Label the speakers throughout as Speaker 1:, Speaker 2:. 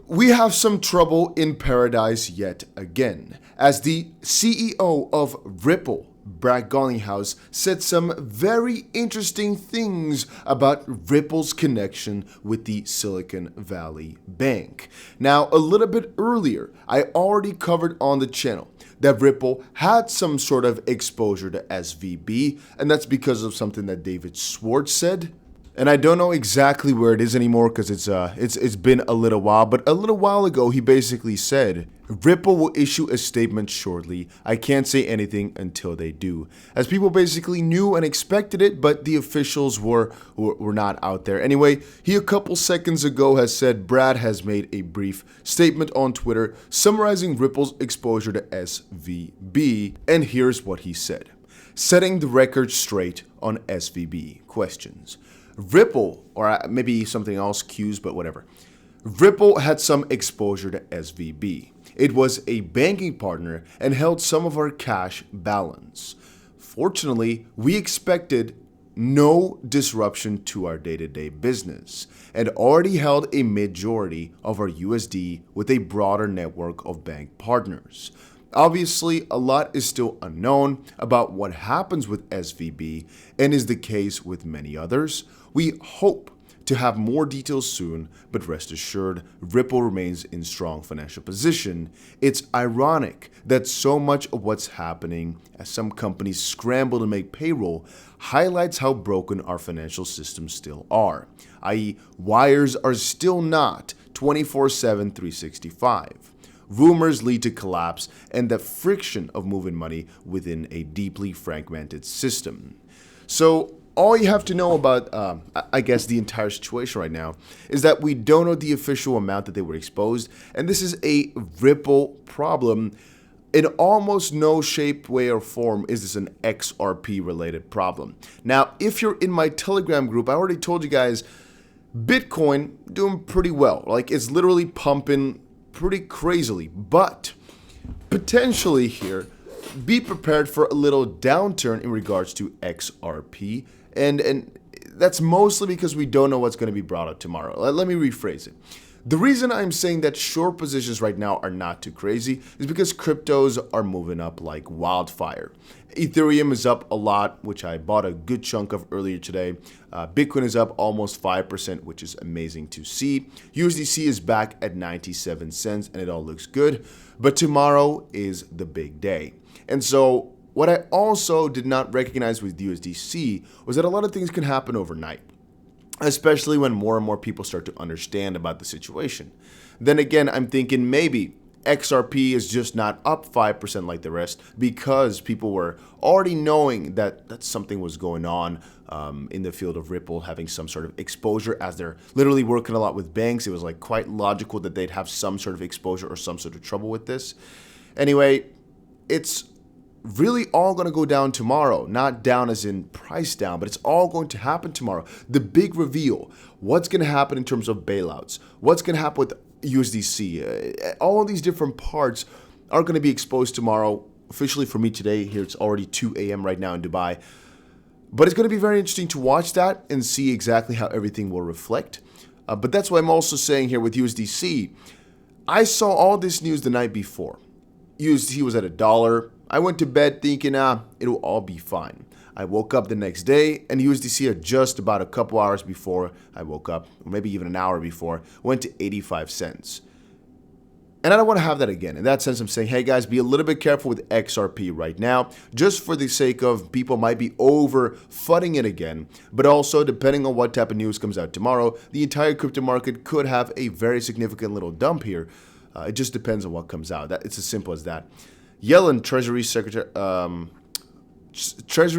Speaker 1: We have some trouble in paradise yet again, as the CEO of Ripple, Brad Garlinghouse, said some very interesting things about Ripple's connection with the Silicon Valley Bank. Now, a little bit earlier, I already covered on the channel that Ripple had some sort of exposure to SVB, and that's because of something that David Schwartz said. And I don't know exactly where it is anymore because it's been a little while, but a little while ago he basically said, Ripple will issue a statement shortly. I can't say anything until they do. As people basically knew and expected it, but the officials were not out there. Anyway, he a couple seconds ago has said Brad has made a brief statement on Twitter summarizing Ripple's exposure to SVB, and here's what he said. Setting the record straight on SVB questions. Ripple, or maybe something else, Q's, but whatever. Ripple had some exposure to SVB. It was a banking partner and held some of our cash balance. Fortunately, we expected no disruption to our day-to-day business and already held a majority of our USD with a broader network of bank partners. Obviously, a lot is still unknown about what happens with SVB and is the case with many others. We hope to have more details soon, but rest assured, Ripple remains in strong financial position. It's ironic that so much of what's happening as some companies scramble to make payroll highlights how broken our financial systems still are, i.e., wires are still not 24/7, 365. Rumors lead to collapse and the friction of moving money within a deeply fragmented system. So all you have to know about, I guess, the entire situation right now is that we don't know the official amount that they were exposed, and this is a Ripple problem. In almost no shape, way, or form is this an XRP-related problem. Now, if you're in my Telegram group, I already told you guys, Bitcoin doing pretty well. Like, it's literally pumping pretty crazily, but potentially here, be prepared for a little downturn in regards to XRP, and that's mostly because we don't know what's going to be brought up tomorrow. Let me rephrase it. The reason I'm saying that short positions right now are not too crazy is because cryptos are moving up like wildfire. Ethereum is up a lot, which I bought a good chunk of earlier today. Bitcoin is up almost 5%, which is amazing to see. USDC is back at 97 cents, and it all looks good. But tomorrow is the big day. And so what I also did not recognize with USDC was that a lot of things can happen overnight, especially when more and more people start to understand about the situation. Then again, I'm thinking maybe XRP is just not up 5% like the rest because people were already knowing that something was going on in the field of Ripple, having some sort of exposure as they're literally working a lot with banks. It was like quite logical that they'd have some sort of exposure or some sort of trouble with this. Anyway, it's really all going to go down tomorrow, not down as in price down, but it's all going to happen tomorrow. The big reveal, what's going to happen in terms of bailouts, what's going to happen with USDC, all of these different parts are going to be exposed tomorrow. Officially for me today, here it's already 2 a.m. right now in Dubai. But it's going to be very interesting to watch that and see exactly how everything will reflect. But that's why I'm also saying here with USDC, I saw all this news the night before. USDC was at $1. I went to bed thinking, it'll all be fine. I woke up the next day and USDC had just about a couple hours before I woke up, or maybe even an hour before, went to 85 cents. And I don't want to have that again. In that sense, I'm saying, hey guys, be a little bit careful with XRP right now, just for the sake of people might be over fudding it again. But also, depending on what type of news comes out tomorrow, the entire crypto market could have a very significant little dump here. It just depends on what comes out. It's as simple as that. Yellen, Treasury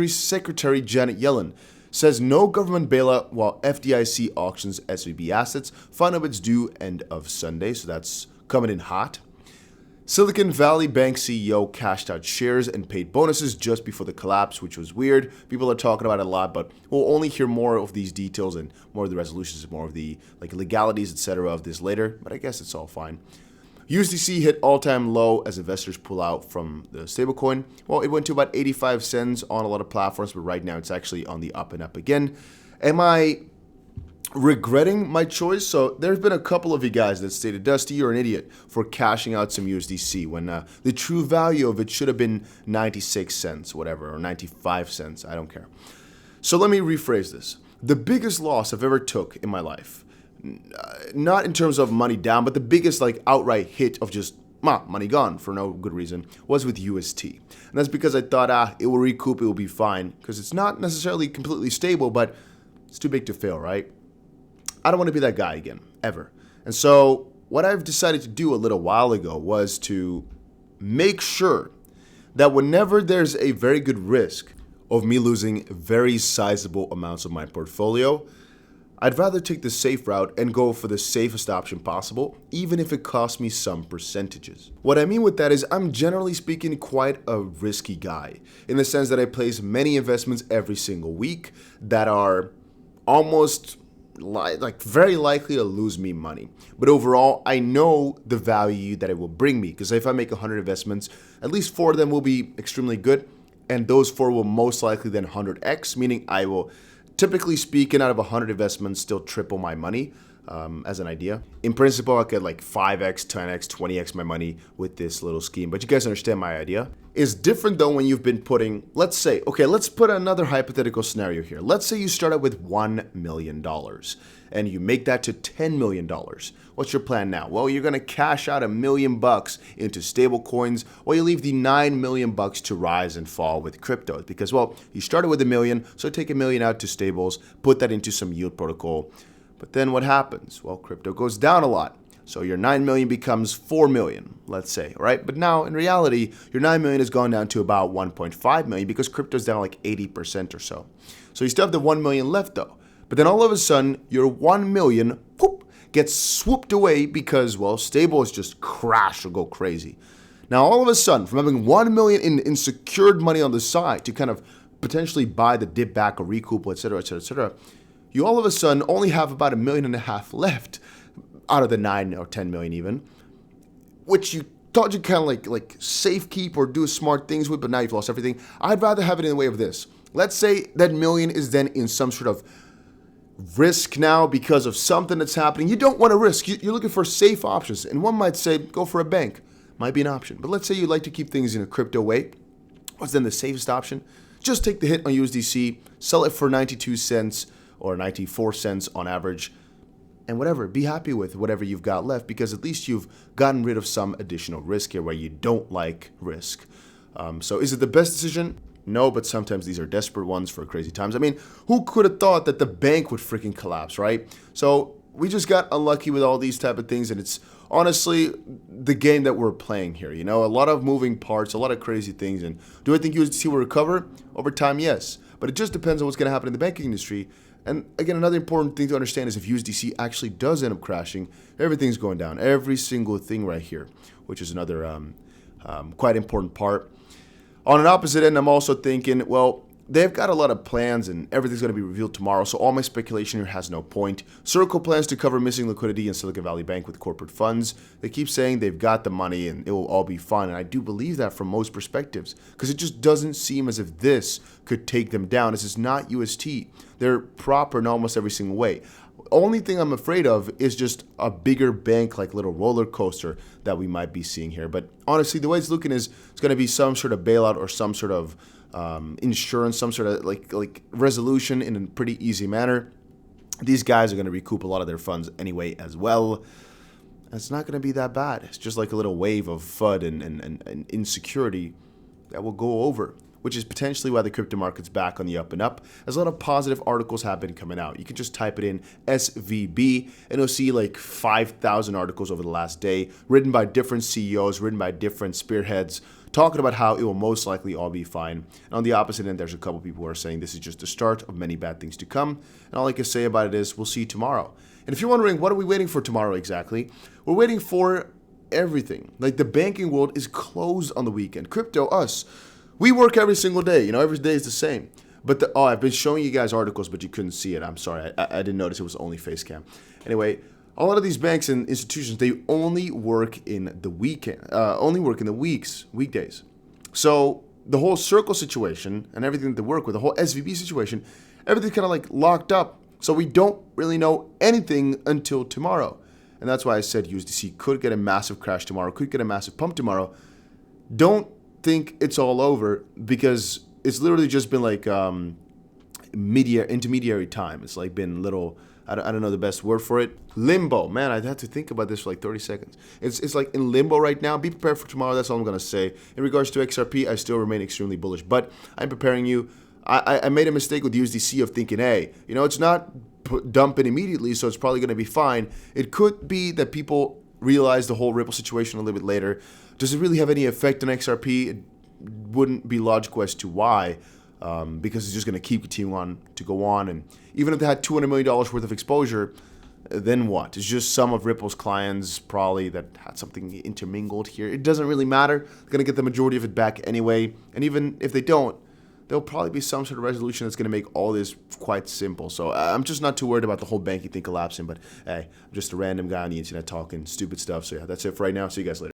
Speaker 1: Secretary Janet Yellen, says no government bailout while FDIC auctions SVB assets. Final bids due end of Sunday, so that's coming in hot. Silicon Valley Bank CEO cashed out shares and paid bonuses just before the collapse, which was weird. People are talking about it a lot, but we'll only hear more of these details and more of the resolutions, more of the legalities, etc. of this later, but I guess it's all fine. USDC hit all-time low as investors pull out from the stablecoin. Well, it went to about 85 cents on a lot of platforms, but right now it's actually on the up and up again. Am I regretting my choice. So there's been a couple of you guys that stated, Dusty, you're an idiot for cashing out some USDC when the true value of it should have been 96 cents, whatever, or 95 cents. I don't care. So let me rephrase this. The biggest loss I've ever took in my life, not in terms of money down, but the biggest like outright hit of just money gone for no good reason, was with UST. And that's because I thought, it will recoup, it will be fine, because it's not necessarily completely stable, but it's too big to fail, right? I don't want to be that guy again, ever. And so what I've decided to do a little while ago was to make sure that whenever there's a very good risk of me losing very sizable amounts of my portfolio, I'd rather take the safe route and go for the safest option possible, even if it costs me some percentages. What I mean with that is I'm generally speaking quite a risky guy, in the sense that I place many investments every single week that are almost like very likely to lose me money. But overall, I know the value that it will bring me, because if I make 100 investments, at least 4 of them will be extremely good, and those 4 will most likely then 100x, meaning I will, typically speaking, out of 100 investments, still triple my money, as an idea. In principle, I could like 5x, 10x, 20x my money with this little scheme, but you guys understand my idea. It's different though when you've been putting, let's say, okay, let's put another hypothetical scenario here. Let's say you start out with $1 million and you make that to $10 million. What's your plan now? Well, you're gonna cash out $1 million into stable coins, while you leave the $9 million to rise and fall with crypto. Because, well, you started with $1 million, so take $1 million out to stables, put that into some yield protocol. But then what happens? Well, crypto goes down a lot. So your 9 million becomes 4 million, let's say, right? But now in reality, your 9 million has gone down to about 1.5 million because crypto's down like 80% or so. So you still have the 1 million left though. But then all of a sudden, your 1 million gets swooped away because, well, stables just crash or go crazy. Now all of a sudden, from having 1 million in secured money on the side to kind of potentially buy the dip back or recoup, et cetera, et cetera, et cetera, you all of a sudden only have about $1.5 million left out of the 9 or 10 million even, which you thought you kind of like safe keep or do smart things with, but now you've lost everything. I'd rather have it in the way of this. Let's say that million is then in some sort of risk now because of something that's happening. You don't want to risk. You're looking for safe options. And one might say, go for a bank. Might be an option. But let's say you like to keep things in a crypto way. What's then the safest option? Just take the hit on USDC, sell it for 92 cents or 94 cents on average, and whatever, be happy with whatever you've got left, because at least you've gotten rid of some additional risk here where you don't like risk. So is it the best decision? No, but sometimes these are desperate ones for crazy times. I mean, who could have thought that the bank would freaking collapse, right? So we just got unlucky with all these type of things, and it's honestly the game that we're playing here. You know, a lot of moving parts, a lot of crazy things. And do I think USDC will recover over time? Yes, but it just depends on what's going to happen in the banking industry. And again, another important thing to understand is if USDC actually does end up crashing, everything's going down. Every single thing right here, which is another quite important part. On an opposite end, I'm also thinking, well, they've got a lot of plans and everything's going to be revealed tomorrow, so all my speculation here has no point. Circle plans to cover missing liquidity in Silicon Valley Bank with corporate funds. They keep saying they've got the money and it will all be fine, and I do believe that from most perspectives, because it just doesn't seem as if this could take them down. This is not UST. They're proper in almost every single way. Only thing I'm afraid of is just a bigger bank like little roller coaster that we might be seeing here. But honestly, the way it's looking is it's going to be some sort of bailout or some sort of insurance, some sort of like resolution in a pretty easy manner. These guys are going to recoup a lot of their funds anyway as well. It's not going to be that bad. It's just like a little wave of FUD and insecurity that will go over, which is potentially why the crypto market's back on the up and up, as a lot of positive articles have been coming out. You can just type it in SVB, and you'll see like 5,000 articles over the last day, written by different CEOs, written by different spearheads, talking about how it will most likely all be fine. And on the opposite end, there's a couple people who are saying this is just the start of many bad things to come. And all I can say about it is we'll see tomorrow. And if you're wondering, what are we waiting for tomorrow exactly? We're waiting for everything. Like, the banking world is closed on the weekend. Crypto, us, we work every single day. You know, every day is the same. But I've been showing you guys articles, but you couldn't see it. I'm sorry. I didn't notice it was only face cam. Anyway, a lot of these banks and institutions, they only work in the weekend, only work in the weekdays. So the whole Circle situation and everything that they work with, the whole SVB situation, everything's kind of like locked up So we don't really know anything until tomorrow. And that's why I said USDC could get a massive crash tomorrow, could get a massive pump tomorrow. Don't think it's all over, because it's literally just been like intermediary time. It's like been little, I don't know the best word for it. Limbo. Man, I'd have to think about this for like 30 seconds. It's like in limbo right now. Be prepared for tomorrow. That's all I'm going to say. In regards to XRP, I still remain extremely bullish. But I'm preparing you. I made a mistake with USDC of thinking, hey, it's not dumping immediately, so it's probably going to be fine. It could be that people realize the whole Ripple situation a little bit later. Does it really have any effect on XRP? It wouldn't be logical as to why. Because it's just going to keep continuing to go on. And even if they had $200 million worth of exposure, then what? It's just some of Ripple's clients probably that had something intermingled here. It doesn't really matter. They're going to get the majority of it back anyway. And even if they don't, there'll probably be some sort of resolution that's going to make all this quite simple. So I'm just not too worried about the whole banking thing collapsing. But hey, I'm just a random guy on the internet talking stupid stuff. So yeah, that's it for right now. See you guys later.